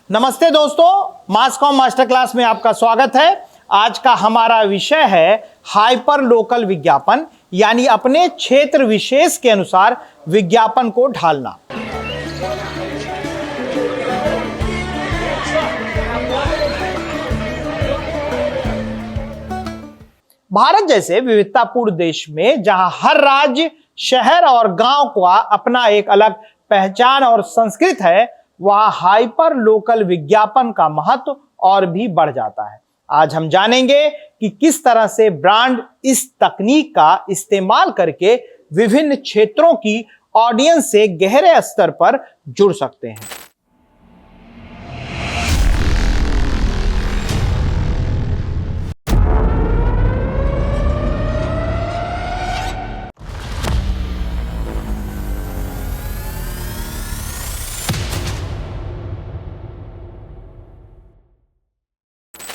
नमस्ते दोस्तों, मास com master class में आपका स्वागत है। आज का हमारा विषय है हाइपर लोकल विज्ञापन, यानी अपने क्षेत्र विशेष के अनुसार विज्ञापन को ढालना। भारत जैसे विविधतापूर्ण देश में जहां हर राज्य, शहर और गांव का अपना एक अलग पहचान और संस्कृति है, वहां हाइपर लोकल विज्ञापन का महत्व और भी बढ़ जाता है। आज हम जानेंगे कि किस तरह से ब्रांड इस तकनीक का इस्तेमाल करके विभिन्न क्षेत्रों की ऑडियंस से गहरे स्तर पर जुड़ सकते हैं।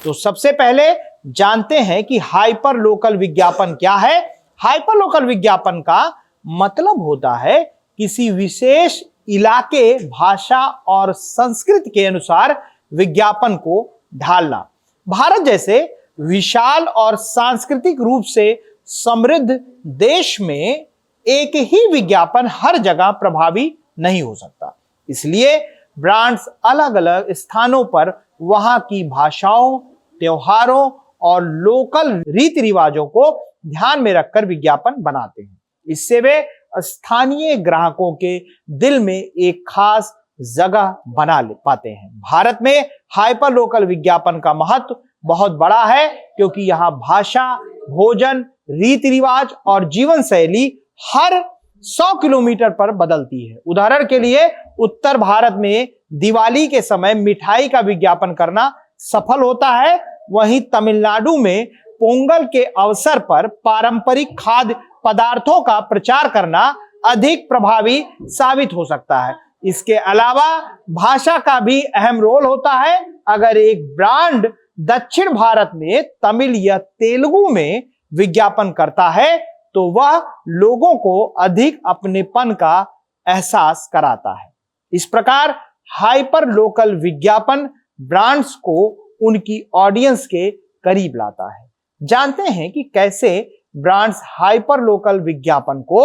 तो सबसे पहले जानते हैं कि हाइपर लोकल विज्ञापन क्या है। हाइपर लोकल विज्ञापन का मतलब होता है किसी विशेष इलाके, भाषा और संस्कृति के अनुसार विज्ञापन को ढालना। भारत जैसे विशाल और सांस्कृतिक रूप से समृद्ध देश में एक ही विज्ञापन हर जगह प्रभावी नहीं हो सकता। इसलिए ब्रांड्स अलग अलग स्थानों पर वहां की भाषाओं, त्योहारों और लोकल रीति रिवाजों को ध्यान में रखकर विज्ञापन बनाते हैं। इससे वे स्थानीय ग्राहकों के दिल में एक खास जगह बना पाते हैं। भारत में हाइपर लोकल विज्ञापन का महत्व बहुत बड़ा है, क्योंकि यहाँ भाषा, भोजन, रीति रिवाज और जीवन शैली हर 100 किलोमीटर पर बदलती है। उदाहरण के लिए उत्तर भारत में दिवाली के समय मिठाई का विज्ञापन करना सफल होता है, वहीं तमिलनाडु में पोंगल के अवसर पर पारंपरिक खाद्य पदार्थों का प्रचार करना अधिक प्रभावी साबित हो सकता है। इसके अलावा भाषा का भी अहम रोल होता है। अगर एक ब्रांड दक्षिण भारत में तमिल या तेलुगु में विज्ञापन करता है, तो वह लोगों को अधिक अपनेपन का एहसास कराता है। इस प्रकार हाइपर लोकल विज्ञापन ब्रांड्स को उनकी ऑडियंस के करीब लाता है। जानते हैं कि कैसे ब्रांड्स हाइपर लोकल विज्ञापन को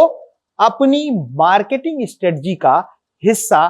अपनी मार्केटिंग स्ट्रेटजी का हिस्सा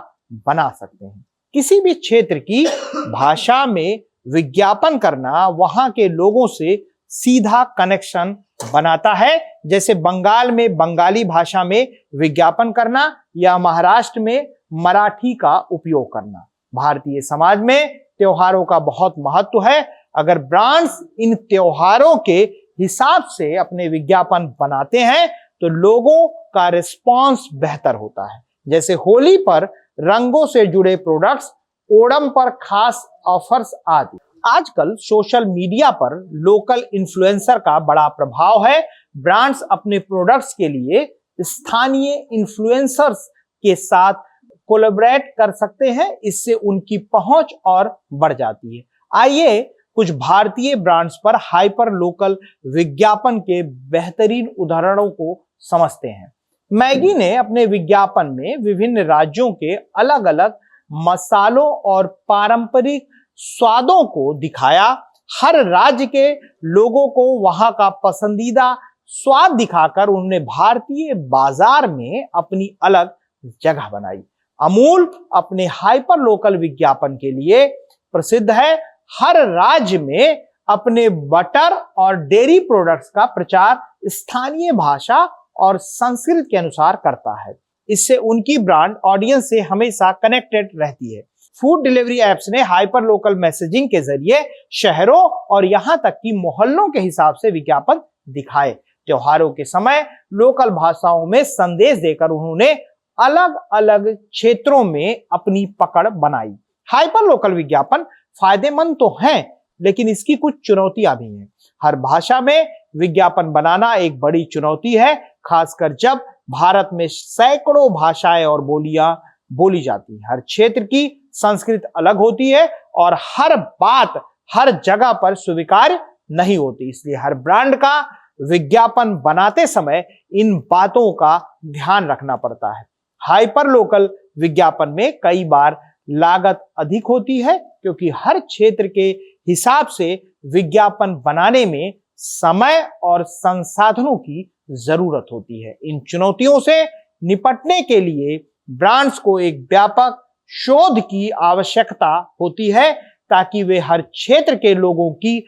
बना सकते हैं। किसी भी क्षेत्र की भाषा में विज्ञापन करना वहां के लोगों से सीधा कनेक्शन बनाता है। जैसे बंगाल में बंगाली भाषा में विज्ञापन करना या महाराष्ट्र में मराठी का उपयोग करना। भारतीय समाज में त्योहारों का बहुत महत्व है। अगर ब्रांड्स इन त्योहारों के हिसाब से अपने विज्ञापन बनाते हैं, तो लोगों का रिस्पांस बेहतर होता है। जैसे होली पर रंगों से जुड़े प्रोडक्ट्स, ओणम पर खास ऑफर्स आदि। आजकल सोशल मीडिया पर लोकल इन्फ्लुएंसर का बड़ा प्रभाव है। ब्रांड्स अपने प्रोडक्ट्स के लिए स्थानीय इन्फ्लुएंसर्स के साथ कोलैबोरेट कर सकते हैं। इससे उनकी पहुंच और बढ़ जाती है। आइए कुछ भारतीय ब्रांड्स पर हाइपर लोकल विज्ञापन के बेहतरीन उदाहरणों को समझते हैं। मैगी ने अपने विज्ञापन में विभिन्न राज्यों के अलग अलग मसालों और पारंपरिक स्वादों को दिखाया। हर राज्य के लोगों को वहां का पसंदीदा स्वाद दिखाकर उन्होंने भारतीय बाजार में अपनी अलग जगह बनाई। अमूल अपने हाइपर लोकल विज्ञापन के लिए प्रसिद्ध है। हर राज्य में अपने बटर और डेयरी प्रोडक्ट्स का प्रचार स्थानीय भाषा और संस्कृति के अनुसार करता है। इससे उनकी ब्रांड ऑडियंस से हमेशा कनेक्टेड रहती है। फूड डिलीवरी एप्स ने हाइपर लोकल मैसेजिंग के जरिए शहरों और यहां तक कि मोहल्लों के हिसाब से विज्ञापन दिखाए। त्योहारों के समय लोकल भाषाओं में संदेश देकर उन्होंने अलग अलग क्षेत्रों में अपनी पकड़ बनाई। हाइपर लोकल विज्ञापन फायदेमंद तो हैं, लेकिन इसकी कुछ चुनौतियां भी हैं। हर भाषा में विज्ञापन बनाना एक बड़ी चुनौती है, खासकर जब भारत में सैकड़ों भाषाएं और बोलियां बोली जाती हैं। हर क्षेत्र की संस्कृति अलग होती है और हर बात हर जगह पर स्वीकार्य नहीं होती। इसलिए हर ब्रांड का विज्ञापन बनाते समय इन बातों का ध्यान रखना पड़ता है। हाइपर लोकल विज्ञापन में कई बार लागत अधिक होती है, क्योंकि हर क्षेत्र के हिसाब से विज्ञापन बनाने में समय और संसाधनों की जरूरत होती है। इन चुनौतियों से निपटने के लिए ब्रांड्स को एक व्यापक शोध की आवश्यकता होती है ताकि वे हर क्षेत्र के लोगों की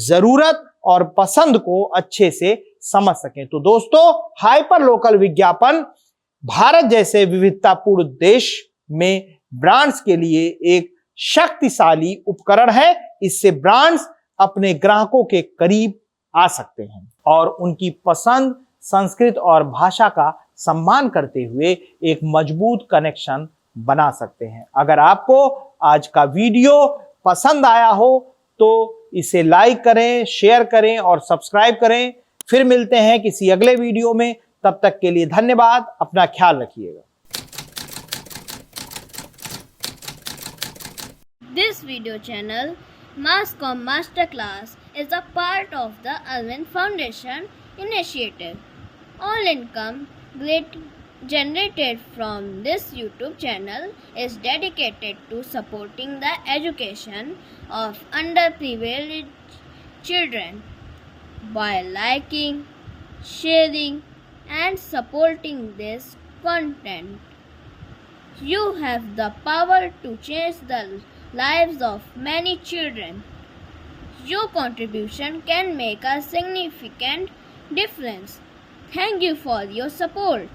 जरूरत और पसंद को अच्छे से समझ सकें। तो दोस्तों, हाइपर लोकल विज्ञापन भारत जैसे विविधतापूर्ण देश में ब्रांड्स के लिए एक शक्तिशाली उपकरण है। इससे ब्रांड्स अपने ग्राहकों के करीब आ सकते हैं और उनकी पसंद, संस्कृति और भाषा का सम्मान करते हुए एक मजबूत कनेक्शन बना सकते हैं। अगर आपको आज का वीडियो पसंद आया हो तो इसे लाइक करें, शेयर करें और सब्सक्राइब करें। फिर मिलते हैं किसी अगले वीडियो में। तब तक के लिए धन्यवाद। अपना ख्याल रखिएगा। This video channel, Masscom Masterclass, is a part of the Alvin Foundation initiative. All income generated from this YouTube channel is dedicated to supporting the education of underprivileged children. By liking, sharing, and supporting this content, you have the power to change the lives of many children. Your contribution can make a significant difference. Thank you for your support.